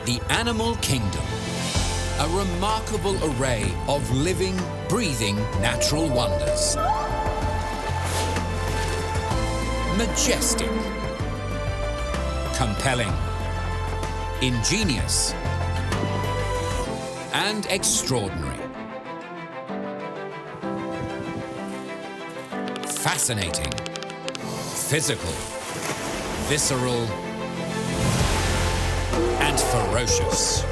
The animal kingdom. A remarkable array of living, breathing natural wonders. Majestic. Compelling. Ingenious. And extraordinary. Fascinating. Physical. Visceral. And ferocious.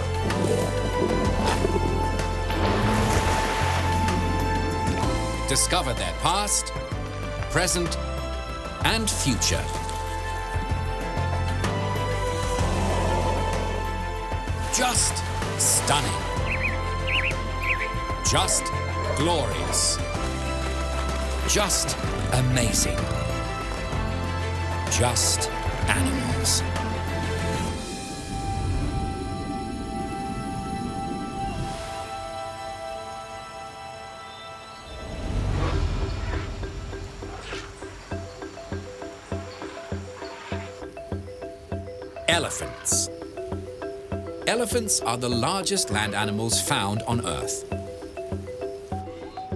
Discover their past, present, and future. Just stunning. Just glorious. Just amazing. Just animals. Elephants. Elephants are the largest land animals found on Earth.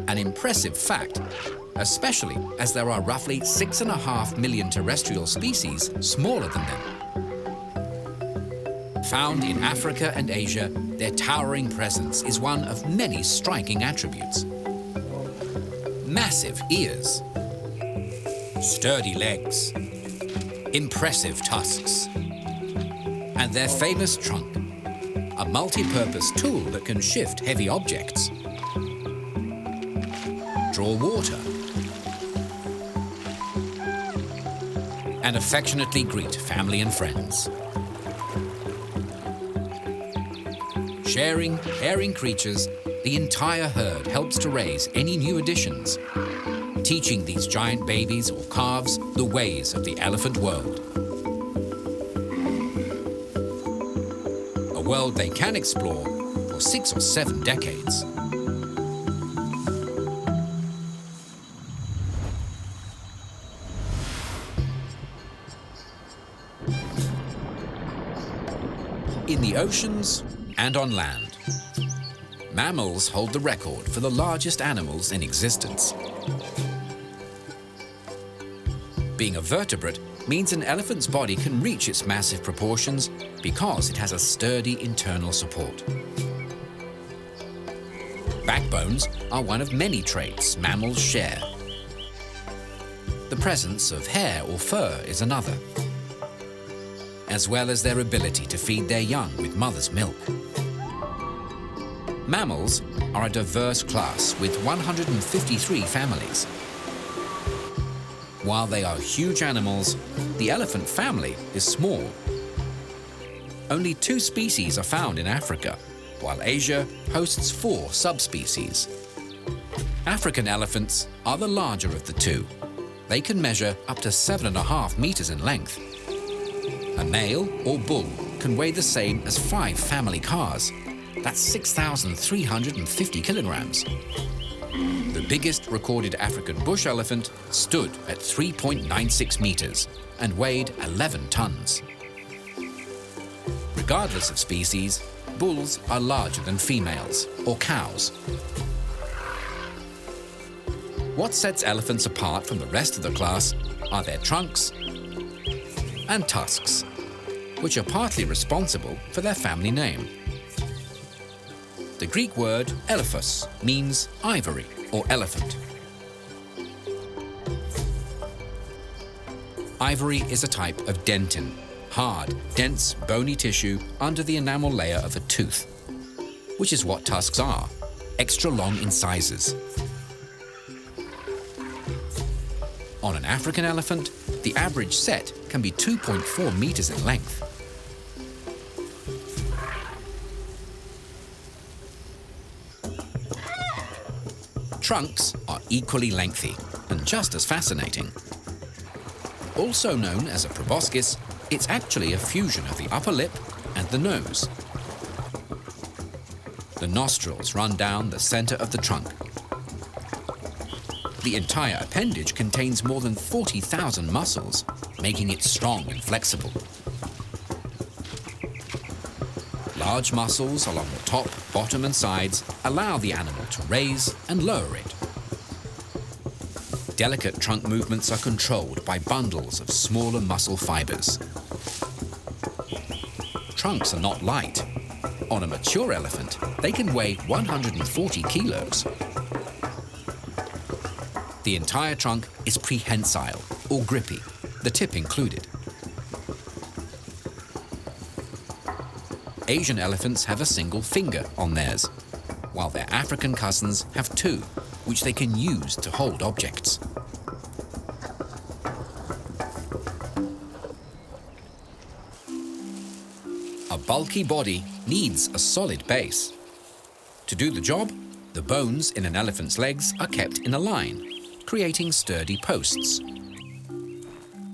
An impressive fact, especially as there are roughly 6.5 million terrestrial species smaller than them. Found in Africa and Asia, their towering presence is one of many striking attributes. Massive ears, sturdy legs, impressive tusks, and their famous trunk, a multi-purpose tool that can shift heavy objects, draw water, and affectionately greet family and friends. Sharing caring creatures, the entire herd helps to raise any new additions, teaching these giant babies or calves the ways of the elephant world. A world they can explore for 6 or 7 decades. In the oceans and on land, mammals hold the record for the largest animals in existence. Being a vertebrate means an elephant's body can reach its massive proportions because it has a sturdy internal support. Backbones are one of many traits mammals share. The presence of hair or fur is another, as well as their ability to feed their young with mother's milk. Mammals are a diverse class with 153 families. While they are huge animals, the elephant family is small. Only 2 species are found in Africa, while Asia hosts 4 subspecies. African elephants are the larger of the 2. They can measure up to 7.5 meters in length. A male or bull can weigh the same as 5 family cars. That's 6,350 kilograms. The biggest recorded African bush elephant stood at 3.96 meters and weighed 11 tons. Regardless of species, bulls are larger than females, or cows. What sets elephants apart from the rest of the class are their trunks and tusks, which are partly responsible for their family name. The Greek word elephos means ivory or elephant. Ivory is a type of dentin, hard, dense, bony tissue under the enamel layer of a tooth, which is what tusks are, extra long incisors. On an African elephant, the average set can be 2.4 meters in length. Trunks are equally lengthy and just as fascinating. Also known as a proboscis, it's actually a fusion of the upper lip and the nose. The nostrils run down the center of the trunk. The entire appendage contains more than 40,000 muscles, making it strong and flexible. Large muscles along the top, bottom and sides allow the animal to raise and lower it. Delicate trunk movements are controlled by bundles of smaller muscle fibers. Trunks are not light. On a mature elephant, they can weigh 140 kilos. The entire trunk is prehensile, or grippy, the tip included. Asian elephants have a single finger on theirs, while their African cousins have two, which they can use to hold objects. A bulky body needs a solid base. To do the job, the bones in an elephant's legs are kept in a line, creating sturdy posts.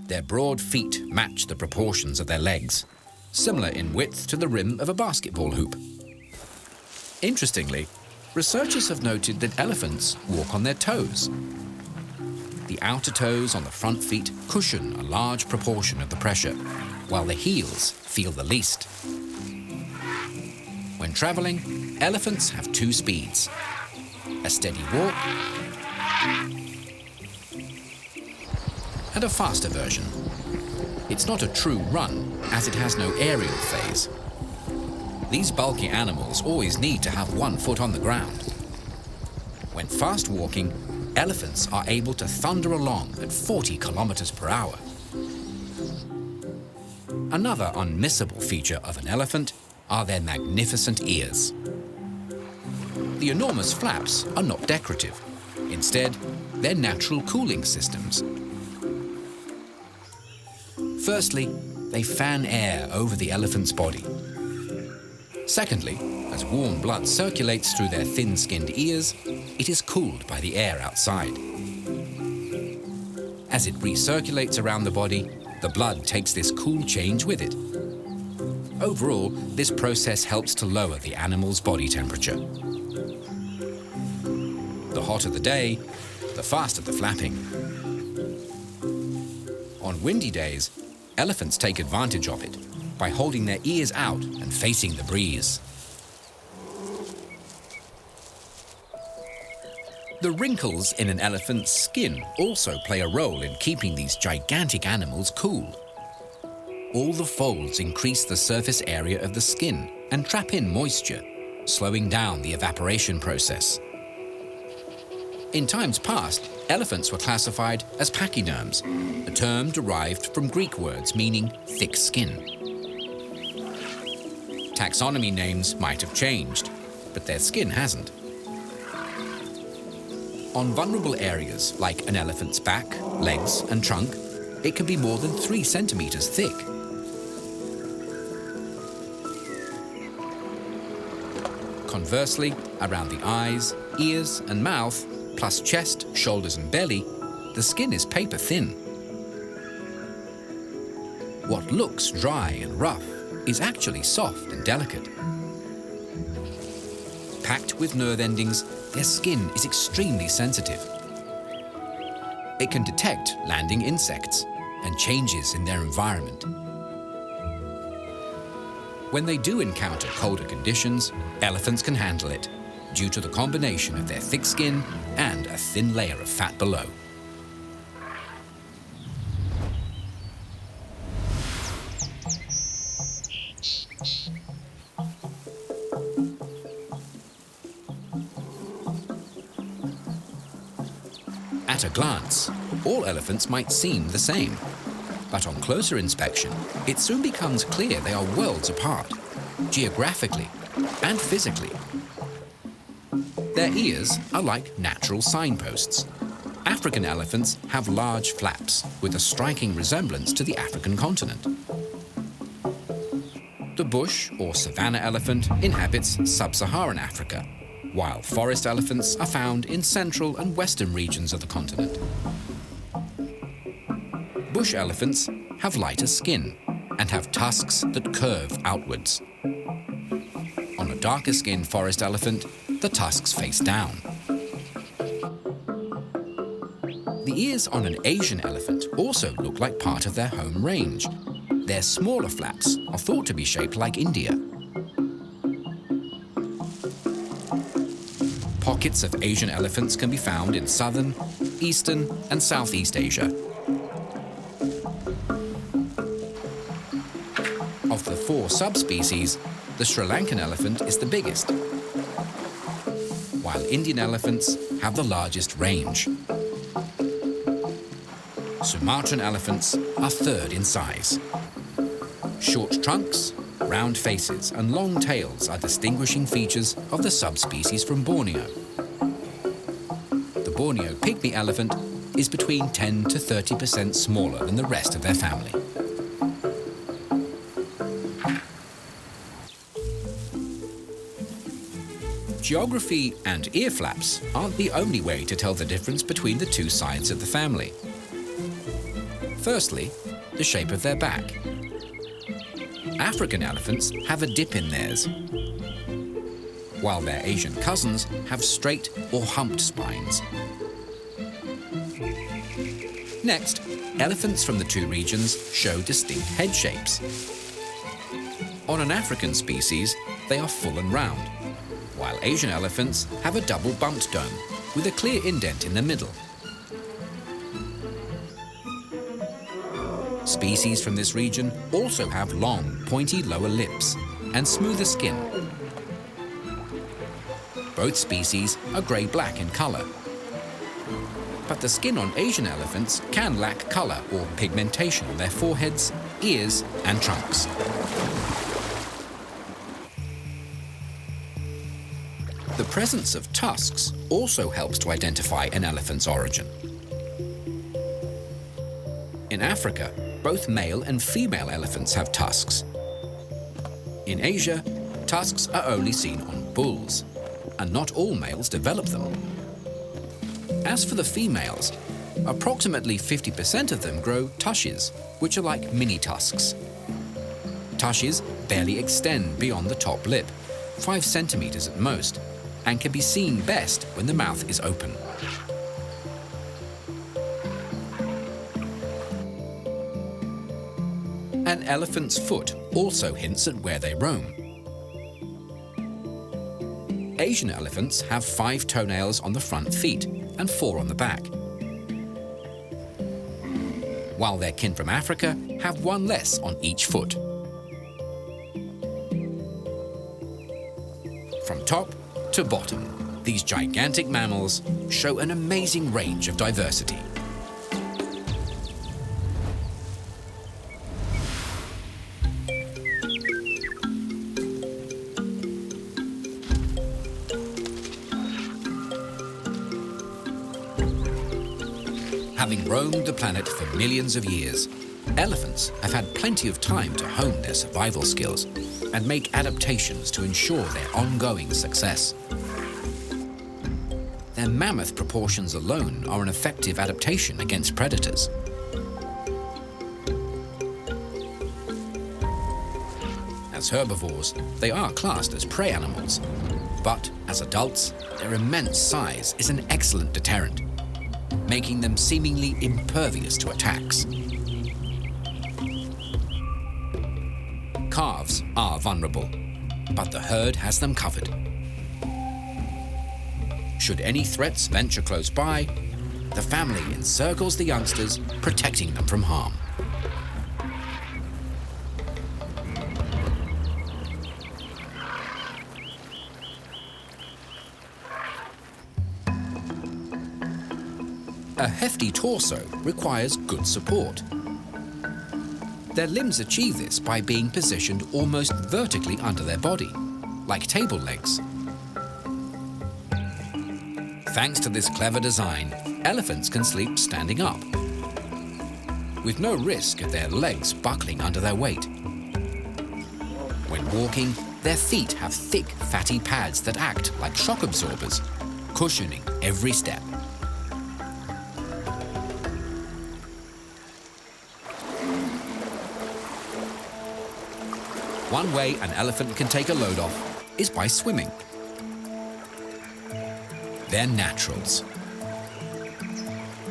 Their broad feet match the proportions of their legs, similar in width to the rim of a basketball hoop. Interestingly, researchers have noted that elephants walk on their toes. The outer toes on the front feet cushion a large proportion of the pressure, while the heels feel the least. When traveling, elephants have two speeds: a steady walk and a faster version. It's not a true run, as it has no aerial phase. These bulky animals always need to have one foot on the ground. When fast walking, elephants are able to thunder along at 40 kilometers per hour. Another unmissable feature of an elephant are their magnificent ears. The enormous flaps are not decorative. Instead, they're natural cooling systems. Firstly, they fan air over the elephant's body. Secondly, as warm blood circulates through their thin-skinned ears, it is cooled by the air outside. As it recirculates around the body, the blood takes this cool change with it. Overall, this process helps to lower the animal's body temperature. The hotter the day, the faster the flapping. On windy days, elephants take advantage of it by holding their ears out and facing the breeze. The wrinkles in an elephant's skin also play a role in keeping these gigantic animals cool. All the folds increase the surface area of the skin and trap in moisture, slowing down the evaporation process. In times past, elephants were classified as pachyderms, a term derived from Greek words meaning thick skin. Taxonomy names might have changed, but their skin hasn't. On vulnerable areas like an elephant's back, legs and trunk, it can be more than 3 centimeters thick. Conversely, around the eyes, ears and mouth, plus chest, shoulders and belly, the skin is paper thin. What looks dry and rough is actually soft and delicate. Packed with nerve endings, their skin is extremely sensitive. It can detect landing insects and changes in their environment. When they do encounter colder conditions, elephants can handle it, due to the combination of their thick skin and a thin layer of fat below. At a glance, all elephants might seem the same, but on closer inspection, it soon becomes clear they are worlds apart, geographically and physically. Their ears are like natural signposts. African elephants have large flaps with a striking resemblance to the African continent. The bush or savanna elephant inhabits sub-Saharan Africa, while forest elephants are found in central and western regions of the continent. Bush elephants have lighter skin and have tusks that curve outwards. On a darker-skinned forest elephant, the tusks face down. The ears on an Asian elephant also look like part of their home range. Their smaller flaps are thought to be shaped like India. Pockets of Asian elephants can be found in southern, eastern, and Southeast Asia. Of the 4 subspecies, the Sri Lankan elephant is the biggest, while Indian elephants have the largest range. Sumatran elephants are third in size. Short trunks, round faces, and long tails are distinguishing features of the subspecies from Borneo. The Borneo pygmy elephant is between 10 to 30% smaller than the rest of their family. Geography and ear flaps aren't the only way to tell the difference between the 2 sides of the family. Firstly, the shape of their back. African elephants have a dip in theirs, while their Asian cousins have straight or humped spines. Next, elephants from the 2 regions show distinct head shapes. On an African species, they are full and round, while Asian elephants have a double bumped dome with a clear indent in the middle. Species from this region also have long, pointy lower lips and smoother skin. Both species are grey-black in colour, but the skin on Asian elephants can lack colour or pigmentation on their foreheads, ears, and trunks. The presence of tusks also helps to identify an elephant's origin. In Africa, both male and female elephants have tusks. In Asia, tusks are only seen on bulls, and not all males develop them. As for the females, approximately 50% of them grow tushes, which are like mini tusks. Tushes barely extend beyond the top lip, 5 centimeters at most, and can be seen best when the mouth is open. An elephant's foot also hints at where they roam. Asian elephants have 5 toenails on the front feet and 4 on the back, while their kin from Africa have 1 less on each foot. From top to bottom, these gigantic mammals show an amazing range of diversity. Having roamed the planet for millions of years, elephants have had plenty of time to hone their survival skills and make adaptations to ensure their ongoing success. Their mammoth proportions alone are an effective adaptation against predators. As herbivores, they are classed as prey animals, but as adults, their immense size is an excellent deterrent, making them seemingly impervious to attacks. Calves are vulnerable, but the herd has them covered. Should any threats venture close by, the family encircles the youngsters, protecting them from harm. A hefty torso requires good support. Their limbs achieve this by being positioned almost vertically under their body, like table legs. Thanks to this clever design, elephants can sleep standing up, with no risk of their legs buckling under their weight. When walking, their feet have thick, fatty pads that act like shock absorbers, cushioning every step. One way an elephant can take a load off is by swimming. They're naturals.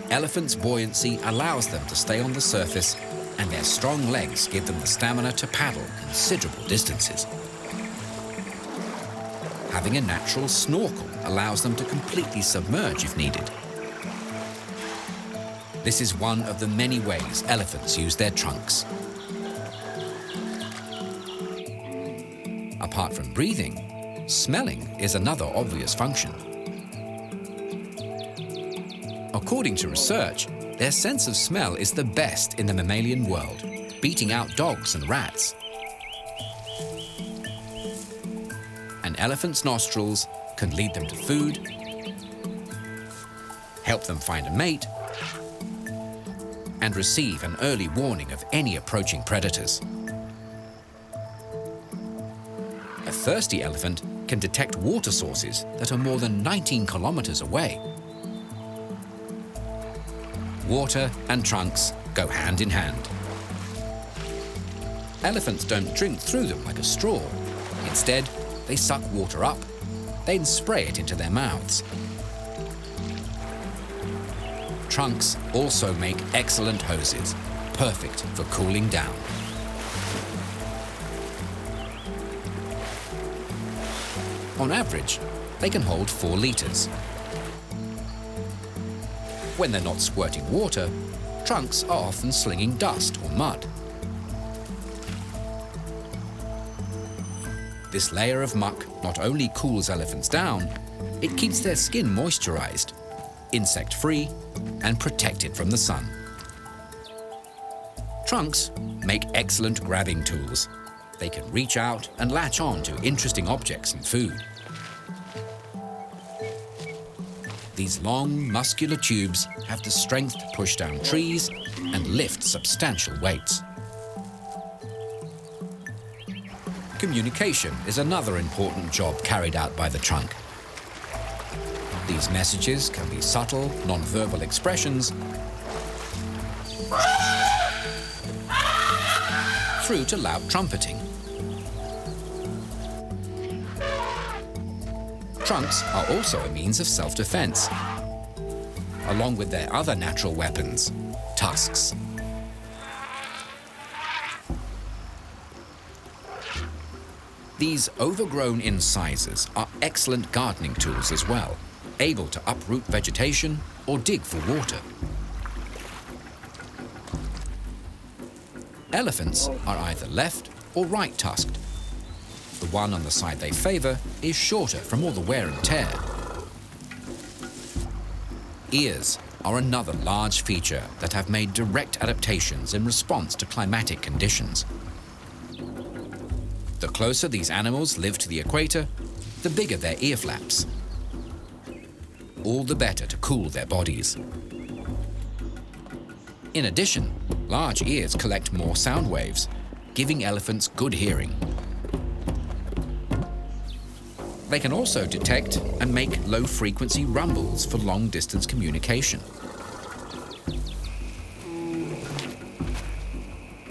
Elephants' buoyancy allows them to stay on the surface, and their strong legs give them the stamina to paddle considerable distances. Having a natural snorkel allows them to completely submerge if needed. This is one of the many ways elephants use their trunks. Apart from breathing, smelling is another obvious function. According to research, their sense of smell is the best in the mammalian world, beating out dogs and rats. An elephant's nostrils can lead them to food, help them find a mate, and receive an early warning of any approaching predators. A thirsty elephant can detect water sources that are more than 19 kilometers away. Water and trunks go hand in hand. Elephants don't drink through them like a straw. Instead, they suck water up, then spray it into their mouths. Trunks also make excellent hoses, perfect for cooling down. On average, they can hold 4 liters. When they're not squirting water, trunks are often slinging dust or mud. This layer of muck not only cools elephants down, it keeps their skin moisturized, insect-free, and protected from the sun. Trunks make excellent grabbing tools. They can reach out and latch on to interesting objects and food. These long, muscular tubes have the strength to push down trees and lift substantial weights. Communication is another important job carried out by the trunk. These messages can be subtle, non-verbal expressions through to loud trumpeting. Trunks are also a means of self-defense, along with their other natural weapons, tusks. These overgrown incisors are excellent gardening tools as well, able to uproot vegetation or dig for water. Elephants are either left or right tusked. The one on the side they favor is shorter from all the wear and tear. Ears are another large feature that have made direct adaptations in response to climatic conditions. The closer these animals live to the equator, the bigger their ear flaps. All the better to cool their bodies. In addition, large ears collect more sound waves, giving elephants good hearing. They can also detect and make low-frequency rumbles for long-distance communication.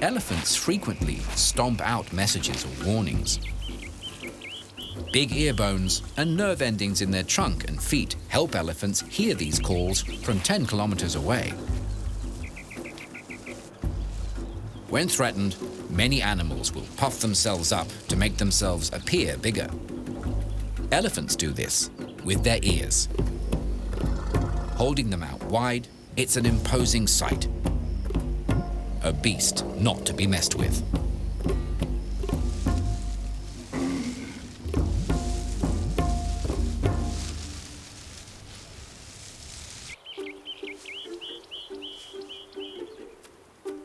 Elephants frequently stomp out messages or warnings. Big ear bones and nerve endings in their trunk and feet help elephants hear these calls from 10 kilometers away. When threatened, many animals will puff themselves up to make themselves appear bigger. Elephants do this with their ears. Holding them out wide, it's an imposing sight. A beast not to be messed with.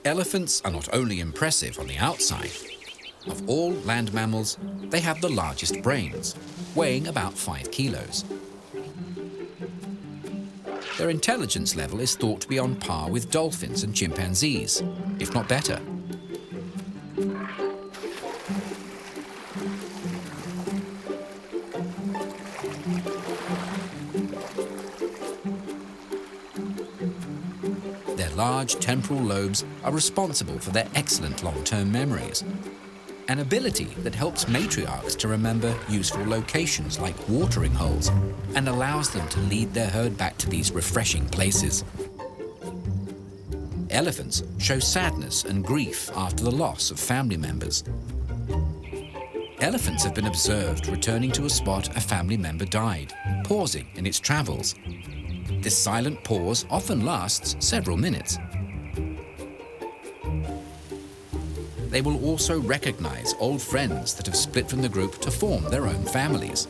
Elephants are not only impressive on the outside. Of all land mammals, they have the largest brains, weighing about 5 kilos. Their intelligence level is thought to be on par with dolphins and chimpanzees, if not better. Their large temporal lobes are responsible for their excellent long-term memories, an ability that helps matriarchs to remember useful locations like watering holes and allows them to lead their herd back to these refreshing places. Elephants show sadness and grief after the loss of family members. Elephants have been observed returning to a spot a family member died, pausing in its travels. This silent pause often lasts several minutes. They will also recognize old friends that have split from the group to form their own families.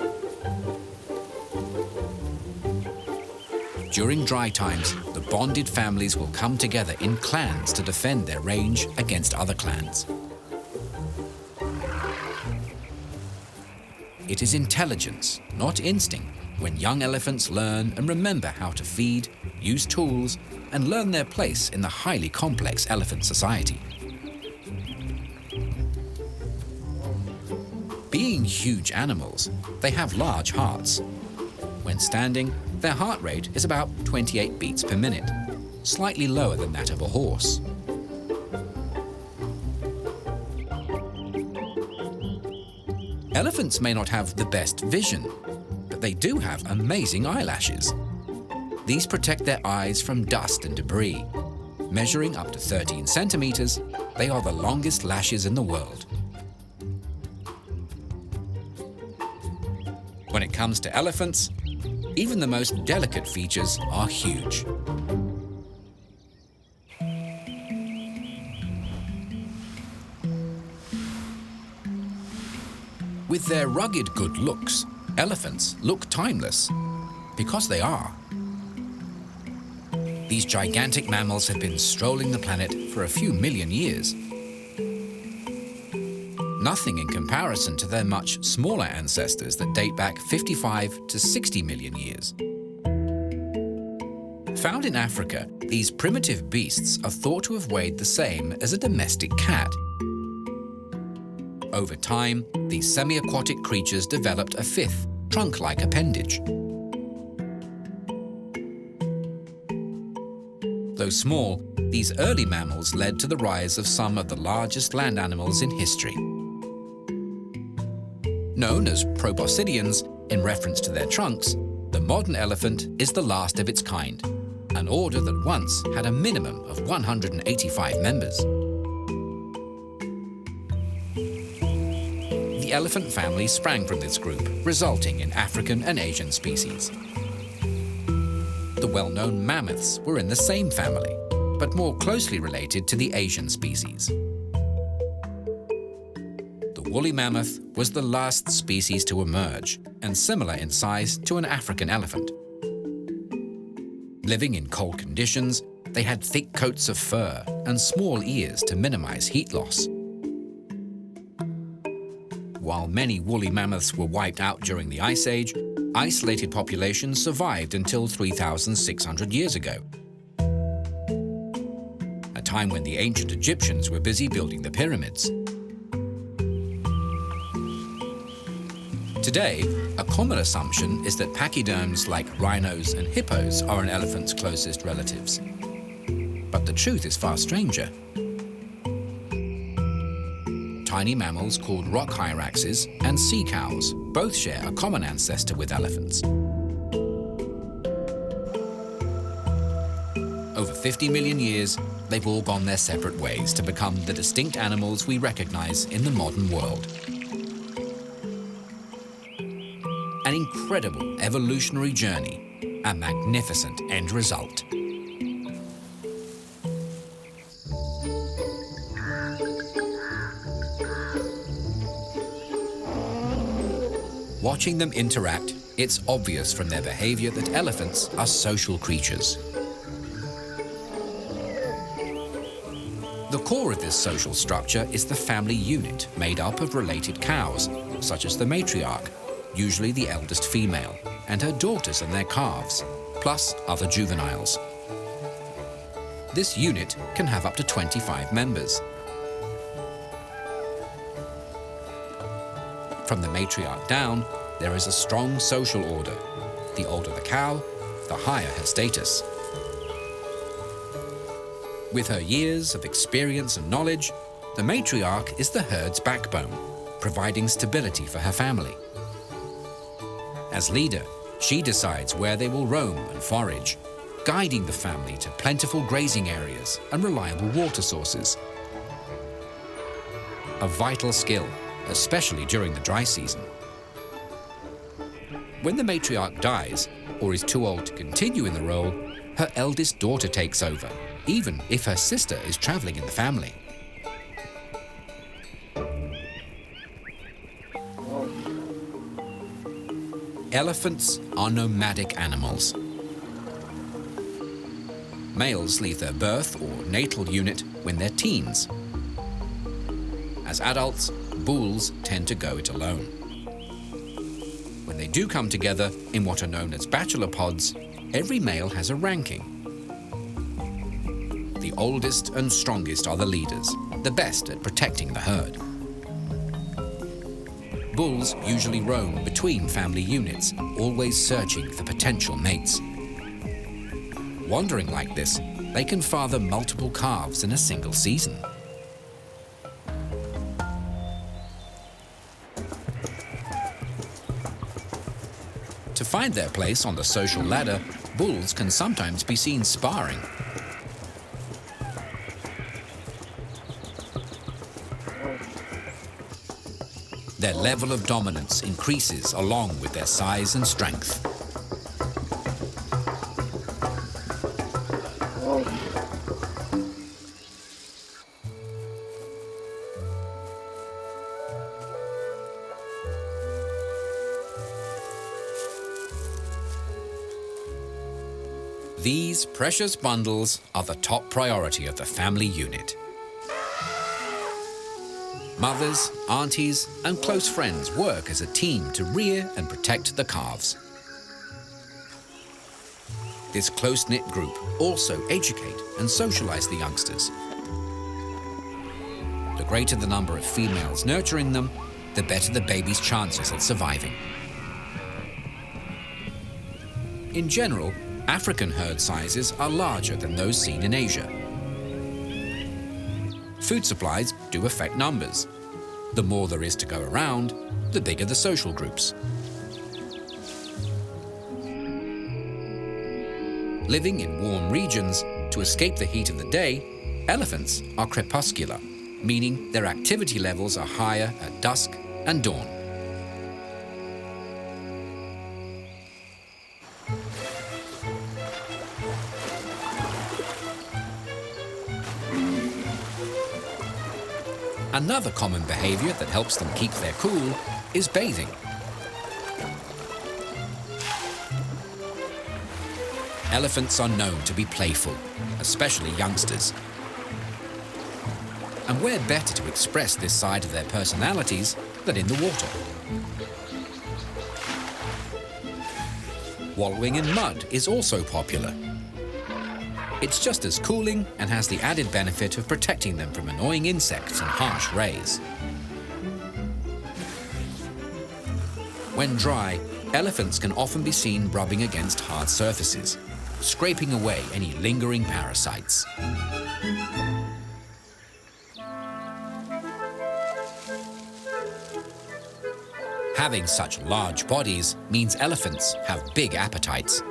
During dry times, the bonded families will come together in clans to defend their range against other clans. It is intelligence, not instinct, when young elephants learn and remember how to feed, use tools, and learn their place in the highly complex elephant society. Being huge animals, they have large hearts. When standing, their heart rate is about 28 beats per minute, slightly lower than that of a horse. Elephants may not have the best vision, but they do have amazing eyelashes. These protect their eyes from dust and debris. Measuring up to 13 centimeters, they are the longest lashes in the world. When it comes to elephants, even the most delicate features are huge. With their rugged good looks, elephants look timeless, because they are. These gigantic mammals have been strolling the planet for a few million years. Nothing in comparison to their much smaller ancestors that date back 55 to 60 million years. Found in Africa, these primitive beasts are thought to have weighed the same as a domestic cat. Over time, these semi-aquatic creatures developed a fifth, trunk-like appendage. Though small, these early mammals led to the rise of some of the largest land animals in history. Known as proboscideans, in reference to their trunks, the modern elephant is the last of its kind, an order that once had a minimum of 185 members. The elephant family sprang from this group, resulting in African and Asian species. The well-known mammoths were in the same family, but more closely related to the Asian species. The woolly mammoth was the last species to emerge, and similar in size to an African elephant. Living in cold conditions, they had thick coats of fur and small ears to minimize heat loss. While many woolly mammoths were wiped out during the Ice Age, isolated populations survived until 3,600 years ago, a time when the ancient Egyptians were busy building the pyramids. Today, a common assumption is that pachyderms like rhinos and hippos are an elephant's closest relatives. But the truth is far stranger. Tiny mammals called rock hyraxes and sea cows both share a common ancestor with elephants. Over 50 million years, they've all gone their separate ways to become the distinct animals we recognize in the modern world. An incredible evolutionary journey, a magnificent end result. Watching them interact, it's obvious from their behavior that elephants are social creatures. The core of this social structure is the family unit made up of related cows, such as the matriarch, usually the eldest female, and her daughters and their calves, plus other juveniles. This unit can have up to 25 members. From the matriarch down, there is a strong social order. The older the cow, the higher her status. With her years of experience and knowledge, the matriarch is the herd's backbone, providing stability for her family. As leader, she decides where they will roam and forage, guiding the family to plentiful grazing areas and reliable water sources. A vital skill, especially during the dry season. When the matriarch dies or is too old to continue in the role, her eldest daughter takes over, even if her sister is traveling in the family. Elephants are nomadic animals. Males leave their birth or natal unit when they're teens. As adults, bulls tend to go it alone. When they do come together in what are known as bachelor pods, every male has a ranking. The oldest and strongest are the leaders, the best at protecting the herd. Bulls usually roam between family units, always searching for potential mates. Wandering like this, they can father multiple calves in a single season. To find their place on the social ladder, bulls can sometimes be seen sparring. Their level of dominance increases along with their size and strength. These precious bundles are the top priority of the family unit. Mothers, aunties, and close friends work as a team to rear and protect the calves. This close-knit group also educate and socialize the youngsters. The greater the number of females nurturing them, the better the baby's chances of surviving. In general, African herd sizes are larger than those seen in Asia. Food supplies do affect numbers. The more there is to go around, the bigger the social groups. Living in warm regions, to escape the heat of the day, elephants are crepuscular, meaning their activity levels are higher at dusk and dawn. Another common behavior that helps them keep their cool is bathing. Elephants are known to be playful, especially youngsters. And where better to express this side of their personalities than in the water? Wallowing in mud is also popular. It's just as cooling and has the added benefit of protecting them from annoying insects and harsh rays. When dry, elephants can often be seen rubbing against hard surfaces, scraping away any lingering parasites. Having such large bodies means elephants have big appetites.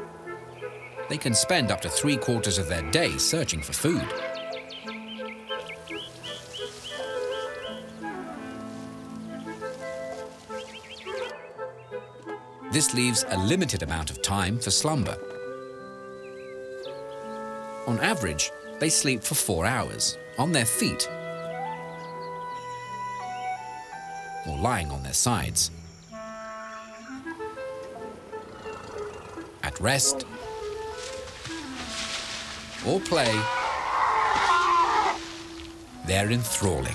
They can spend up to 3/4 of their day searching for food. This leaves a limited amount of time for slumber. On average, they sleep for 4 hours, on their feet, or lying on their sides. At rest, or play, they're enthralling.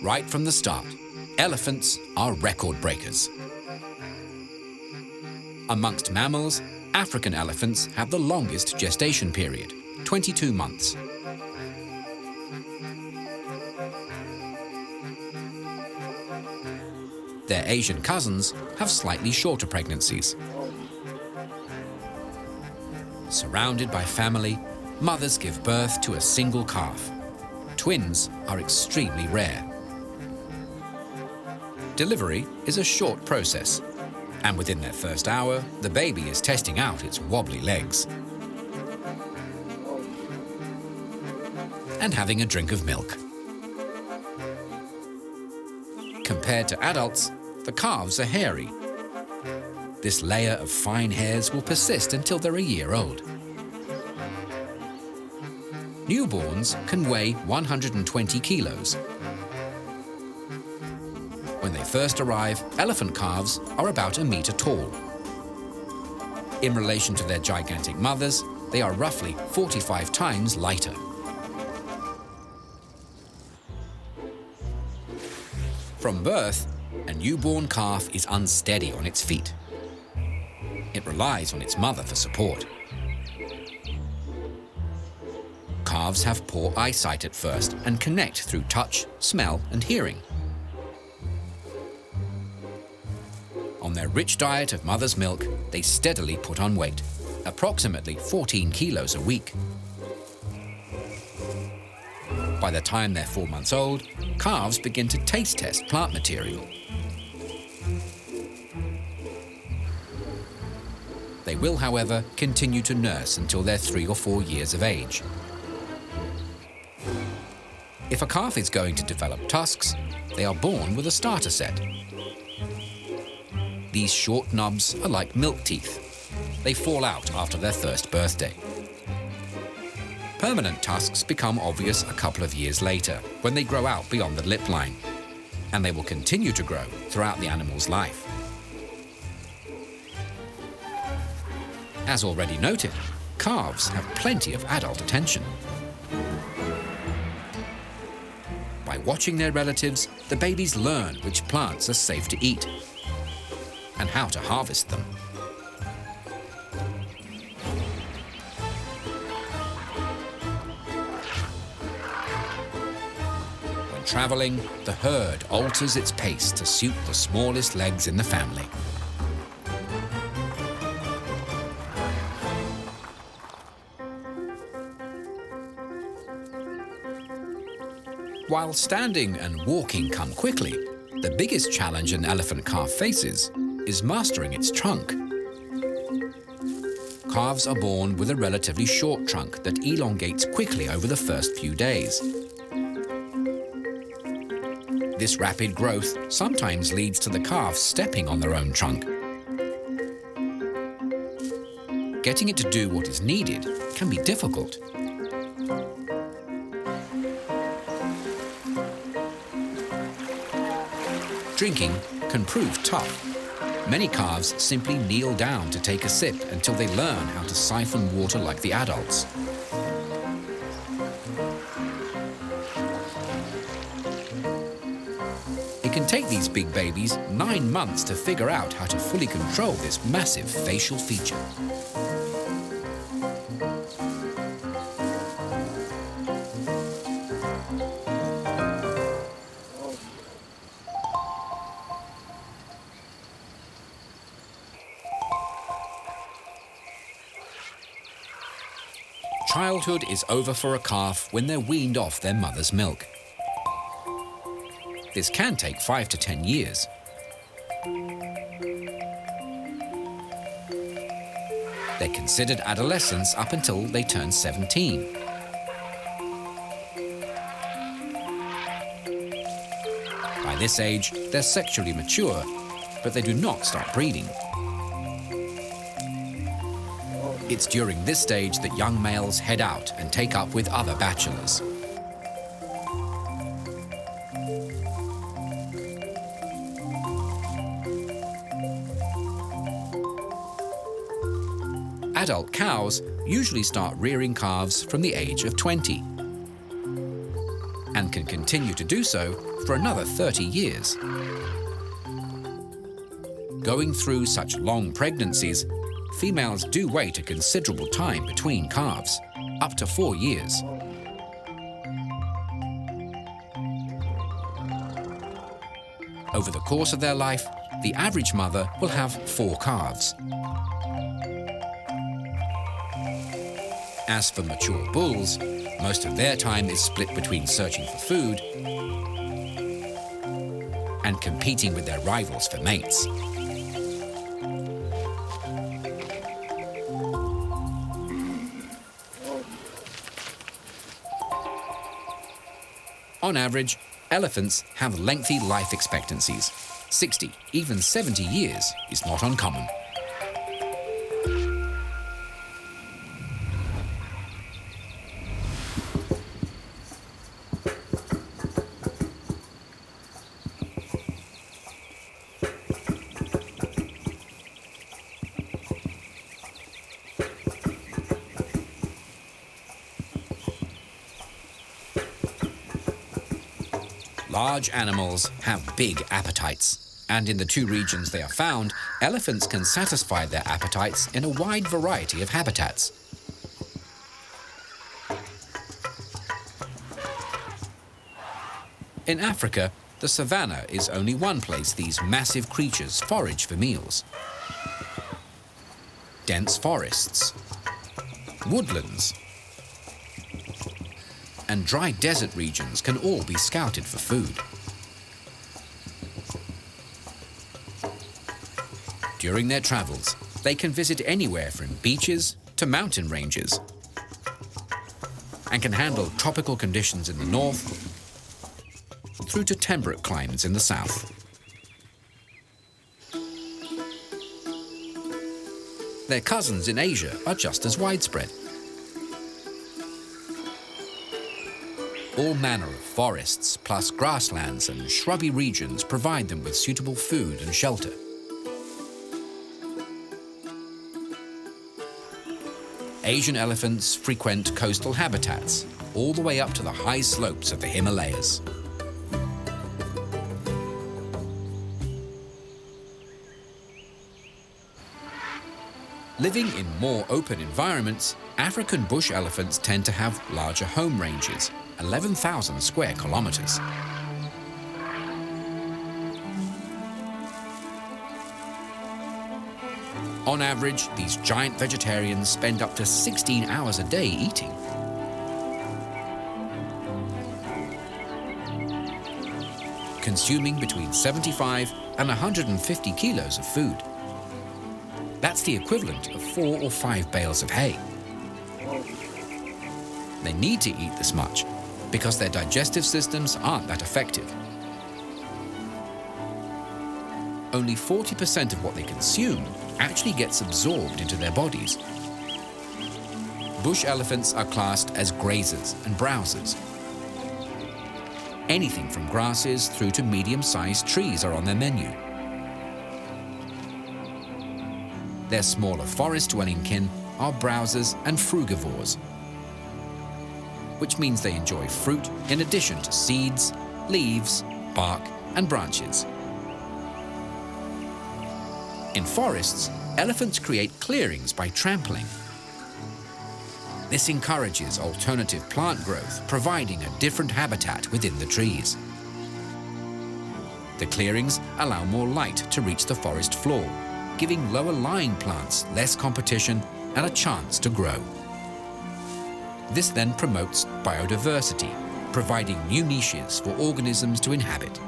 Right from the start, elephants are record breakers. Amongst mammals, African elephants have the longest gestation period, 22 months. Their Asian cousins have slightly shorter pregnancies. Surrounded by family, mothers give birth to a single calf. Twins are extremely rare. Delivery is a short process, and within their first hour, the baby is testing out its wobbly legs and having a drink of milk. Compared to adults, the calves are hairy. This layer of fine hairs will persist until they're a year old. Newborns can weigh 120 kilos. When they first arrive, elephant calves are about a meter tall. In relation to their gigantic mothers, they are roughly 45 times lighter. From birth, a newborn calf is unsteady on its feet. It relies on its mother for support. Calves have poor eyesight at first and connect through touch, smell, and hearing. On their rich diet of mother's milk, they steadily put on weight, approximately 14 kilos a week. By the time they're 4 months old, calves begin to taste test plant material. They will, however, continue to nurse until they're 3 or 4 years of age. If a calf is going to develop tusks, they are born with a starter set. These short knobs are like milk teeth. They fall out after their first birthday. Permanent tusks become obvious a couple of years later, when they grow out beyond the lip line, and they will continue to grow throughout the animal's life. As already noted, calves have plenty of adult attention. By watching their relatives, the babies learn which plants are safe to eat and how to harvest them. When traveling, the herd alters its pace to suit the smallest legs in the family. While standing and walking come quickly, the biggest challenge an elephant calf faces is mastering its trunk. Calves are born with a relatively short trunk that elongates quickly over the first few days. This rapid growth sometimes leads to the calves stepping on their own trunk. Getting it to do what is needed can be difficult. Drinking can prove tough. Many calves simply kneel down to take a sip until they learn how to siphon water like the adults. It can take these big babies 9 months to figure out how to fully control this massive facial feature. Childhood is over for a calf when they're weaned off their mother's milk. This can take 5 to 10 years. They're considered adolescents up until they turn 17. By this age, they're sexually mature, but they do not start breeding. It's during this stage that young males head out and take up with other bachelors. Adult cows usually start rearing calves from the age of 20 and can continue to do so for another 30 years. Going through such long pregnancies, females do wait a considerable time between calves, up to 4 years. Over the course of their life, the average mother will have 4 calves. As for mature bulls, most of their time is split between searching for food and competing with their rivals for mates. On average, elephants have lengthy life expectancies. 60, even 70 years is not uncommon. Large animals have big appetites, and in the 2 regions they are found, elephants can satisfy their appetites in a wide variety of habitats. In Africa, the savanna is only one place these massive creatures forage for meals. Dense forests, woodlands, and dry desert regions can all be scouted for food. During their travels, they can visit anywhere from beaches to mountain ranges and can handle tropical conditions in the north through to temperate climates in the south. Their cousins in Asia are just as widespread. All manner of forests, plus grasslands and shrubby regions provide them with suitable food and shelter. Asian elephants frequent coastal habitats, all the way up to the high slopes of the Himalayas. Living in more open environments, African bush elephants tend to have larger home ranges, 11,000 square kilometers. On average, these giant vegetarians spend up to 16 hours a day eating. Consuming between 75 and 150 kilos of food. That's the equivalent of 4 or 5 bales of hay. They need to eat this much because their digestive systems aren't that effective. Only 40% of what they consume actually gets absorbed into their bodies. Bush elephants are classed as grazers and browsers. Anything from grasses through to medium-sized trees are on their menu. Their smaller forest-dwelling kin are browsers and frugivores, which means they enjoy fruit in addition to seeds, leaves, bark, and branches. In forests, elephants create clearings by trampling. This encourages alternative plant growth, providing a different habitat within the trees. The clearings allow more light to reach the forest floor, giving lower-lying plants less competition and a chance to grow. This then promotes biodiversity, providing new niches for organisms to inhabit.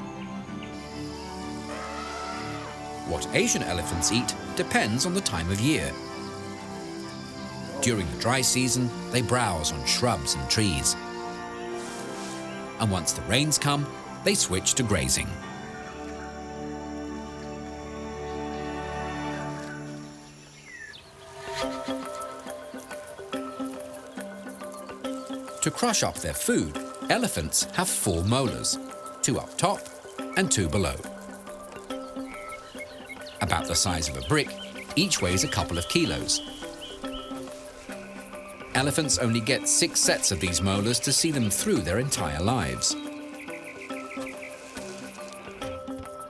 What Asian elephants eat depends on the time of year. During the dry season, they browse on shrubs and trees. And once the rains come, they switch to grazing. To crush up their food, elephants have 4 molars, 2 up top and 2 below. About the size of a brick, each weighs a couple of kilos. Elephants only get 6 sets of these molars to see them through their entire lives.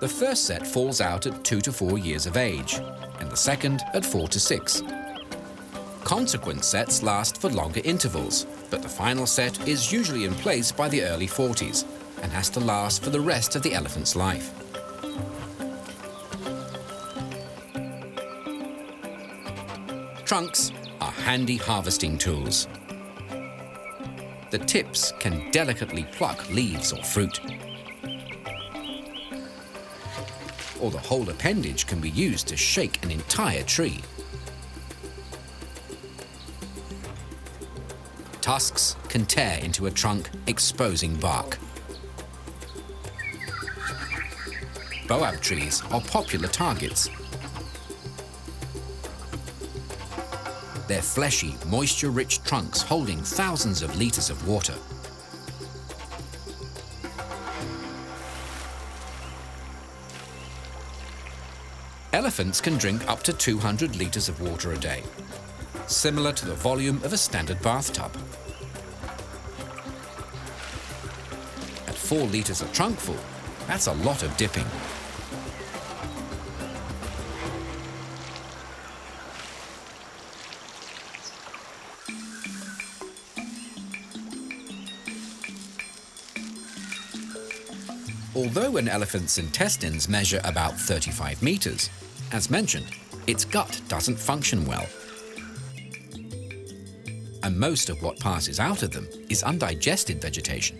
The first set falls out at 2 to 4 years of age, and the second at 4 to 6. Consequent sets last for longer intervals, but the final set is usually in place by the early 40s and has to last for the rest of the elephant's life. Trunks are handy harvesting tools. The tips can delicately pluck leaves or fruit. or the whole appendage can be used to shake an entire tree. Tusks can tear into a trunk, exposing bark. Boab trees are popular targets. Their fleshy, moisture-rich trunks holding thousands of liters of water. Elephants can drink up to 200 liters of water a day, similar to the volume of a standard bathtub. At 4 liters a trunkful, that's a lot of dipping. Although an elephant's intestines measure about 35 meters, as mentioned, its gut doesn't function well. And most of what passes out of them is undigested vegetation.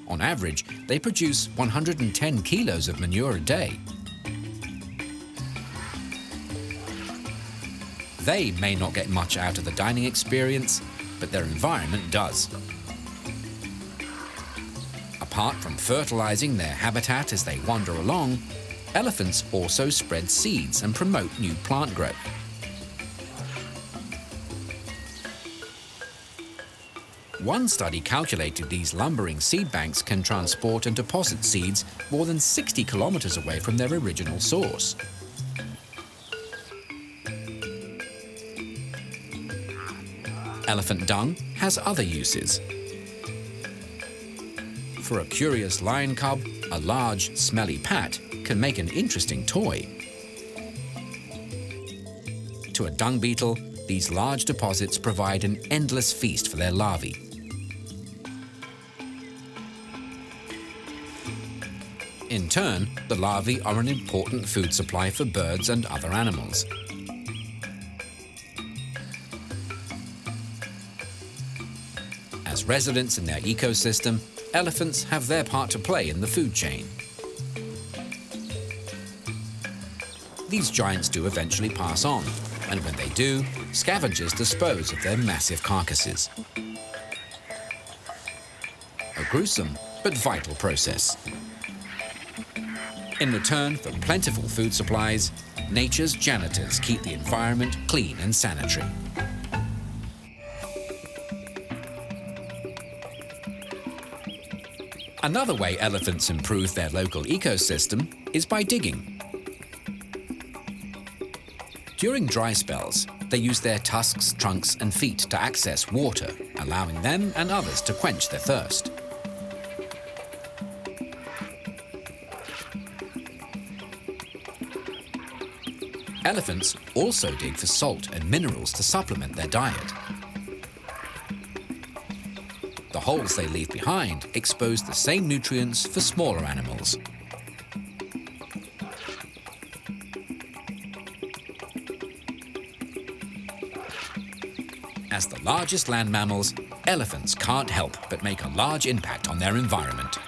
On average, they produce 110 kilos of manure a day. They may not get much out of the dining experience, but their environment does. Apart from fertilizing their habitat as they wander along, elephants also spread seeds and promote new plant growth. One study calculated these lumbering seed banks can transport and deposit seeds more than 60 kilometers away from their original source. Elephant dung has other uses. For a curious lion cub, a large, smelly pat can make an interesting toy. To a dung beetle, these large deposits provide an endless feast for their larvae. In turn, the larvae are an important food supply for birds and other animals. As residents in their ecosystem, elephants have their part to play in the food chain. These giants do eventually pass on, and when they do, scavengers dispose of their massive carcasses. A gruesome but vital process. In return for plentiful food supplies, nature's janitors keep the environment clean and sanitary. Another way elephants improve their local ecosystem is by digging. During dry spells, they use their tusks, trunks, and feet to access water, allowing them and others to quench their thirst. Elephants also dig for salt and minerals to supplement their diet. The holes they leave behind expose the same nutrients for smaller animals. As the largest land mammals, elephants can't help but make a large impact on their environment.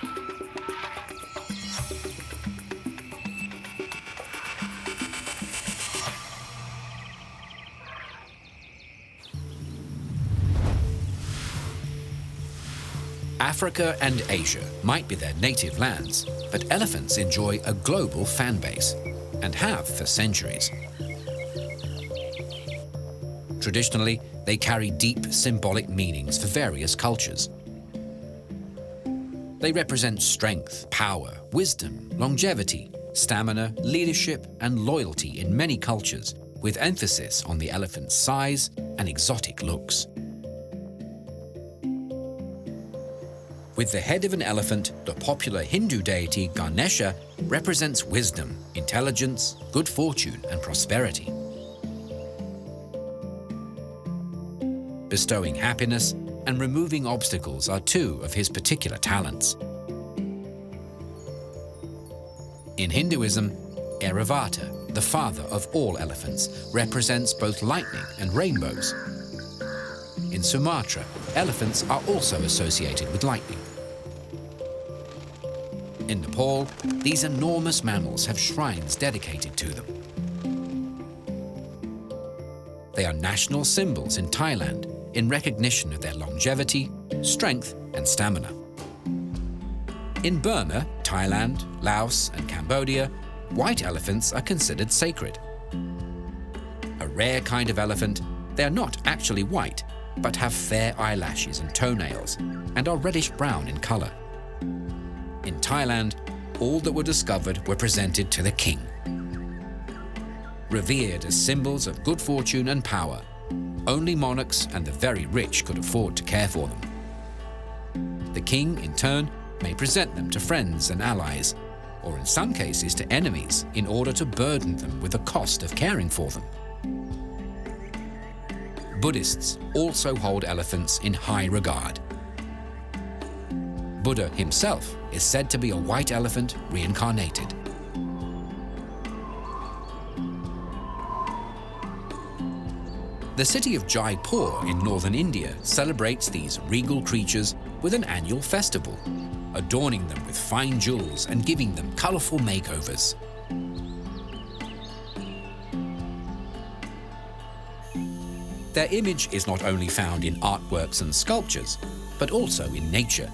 Africa and Asia might be their native lands, but elephants enjoy a global fan base, and have for centuries. Traditionally, they carry deep symbolic meanings for various cultures. They represent strength, power, wisdom, longevity, stamina, leadership, and loyalty in many cultures, with emphasis on the elephant's size and exotic looks. With the head of an elephant, the popular Hindu deity Ganesha represents wisdom, intelligence, good fortune, and prosperity. Bestowing happiness and removing obstacles are two of his particular talents. In Hinduism, Airavata, the father of all elephants, represents both lightning and rainbows. In Sumatra, elephants are also associated with lightning. In Nepal, these enormous mammals have shrines dedicated to them. They are national symbols in Thailand in recognition of their longevity, strength, and stamina. In Burma, Thailand, Laos, and Cambodia, white elephants are considered sacred. A rare kind of elephant, they are not actually white, but have fair eyelashes and toenails, and are reddish-brown in color. In Thailand, all that were discovered were presented to the king. Revered as symbols of good fortune and power, only monarchs and the very rich could afford to care for them. The king, in turn, may present them to friends and allies, or in some cases to enemies, in order to burden them with the cost of caring for them. Buddhists also hold elephants in high regard. Buddha himself is said to be a white elephant reincarnated. The city of Jaipur in northern India celebrates these regal creatures with an annual festival, adorning them with fine jewels and giving them colorful makeovers. Their image is not only found in artworks and sculptures, but also in nature.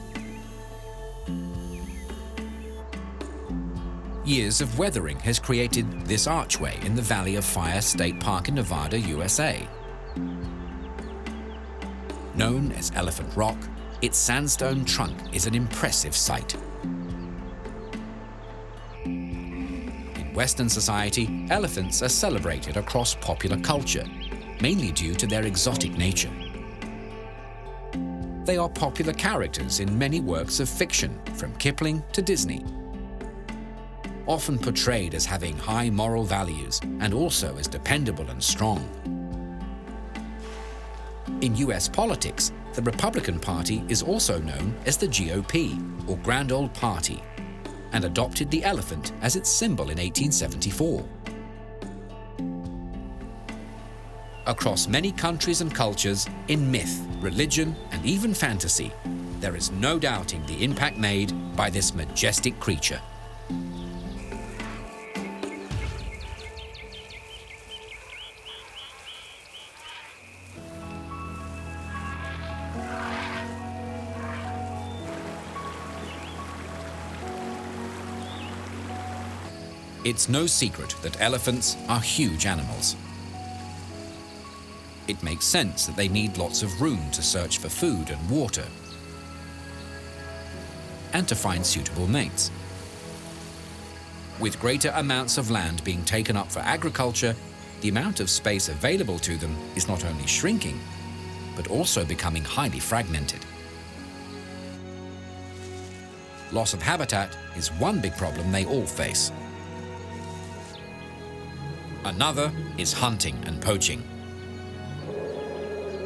Years of weathering has created this archway in the Valley of Fire State Park in Nevada, USA. Known as Elephant Rock, its sandstone trunk is an impressive sight. In Western society, elephants are celebrated across popular culture, mainly due to their exotic nature. They are popular characters in many works of fiction, from Kipling to Disney. Often portrayed as having high moral values and also as dependable and strong. In US politics, the Republican Party is also known as the GOP, or Grand Old Party, and adopted the elephant as its symbol in 1874. Across many countries and cultures, in myth, religion, and even fantasy, there is no doubting the impact made by this majestic creature. It's no secret that elephants are huge animals. It makes sense that they need lots of room to search for food and water, and to find suitable mates. With greater amounts of land being taken up for agriculture, the amount of space available to them is not only shrinking, but also becoming highly fragmented. Loss of habitat is one big problem they all face. Another is hunting and poaching.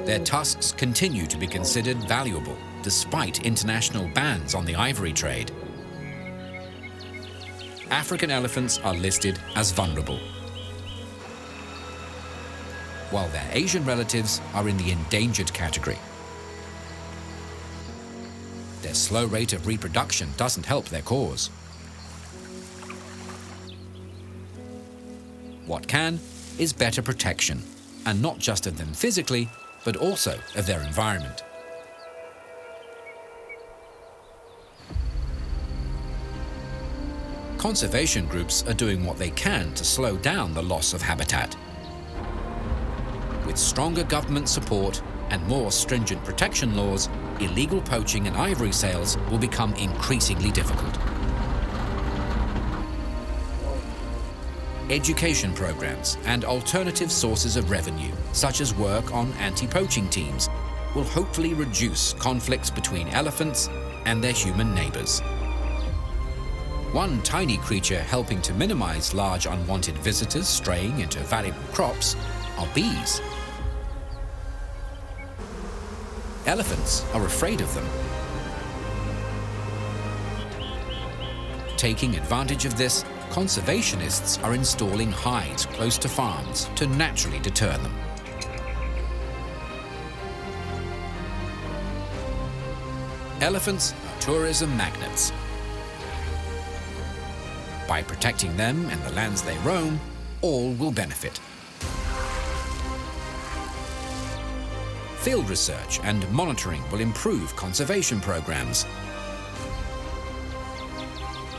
Their tusks continue to be considered valuable despite international bans on the ivory trade. African elephants are listed as vulnerable, while their Asian relatives are in the endangered category. Their slow rate of reproduction doesn't help their cause. What can is better protection, and not just of them physically, but also of their environment. Conservation groups are doing what they can to slow down the loss of habitat. With stronger government support and more stringent protection laws, illegal poaching and ivory sales will become increasingly difficult. Education programs and alternative sources of revenue, such as work on anti-poaching teams, will hopefully reduce conflicts between elephants and their human neighbors. One tiny creature helping to minimize large unwanted visitors straying into valuable crops are bees. Elephants are afraid of them. Taking advantage of this, conservationists are installing hides close to farms to naturally deter them. Elephants are tourism magnets. By protecting them and the lands they roam, all will benefit. Field research and monitoring will improve conservation programs.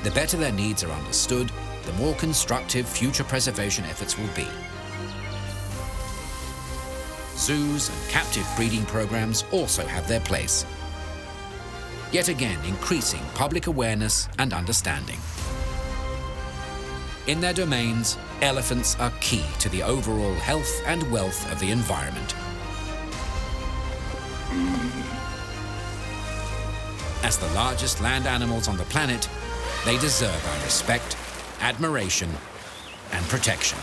The better their needs are understood, the more constructive future preservation efforts will be. Zoos and captive breeding programs also have their place, yet again increasing public awareness and understanding. In their domains, elephants are key to the overall health and wealth of the environment. As the largest land animals on the planet, they deserve our respect, admiration, and protection.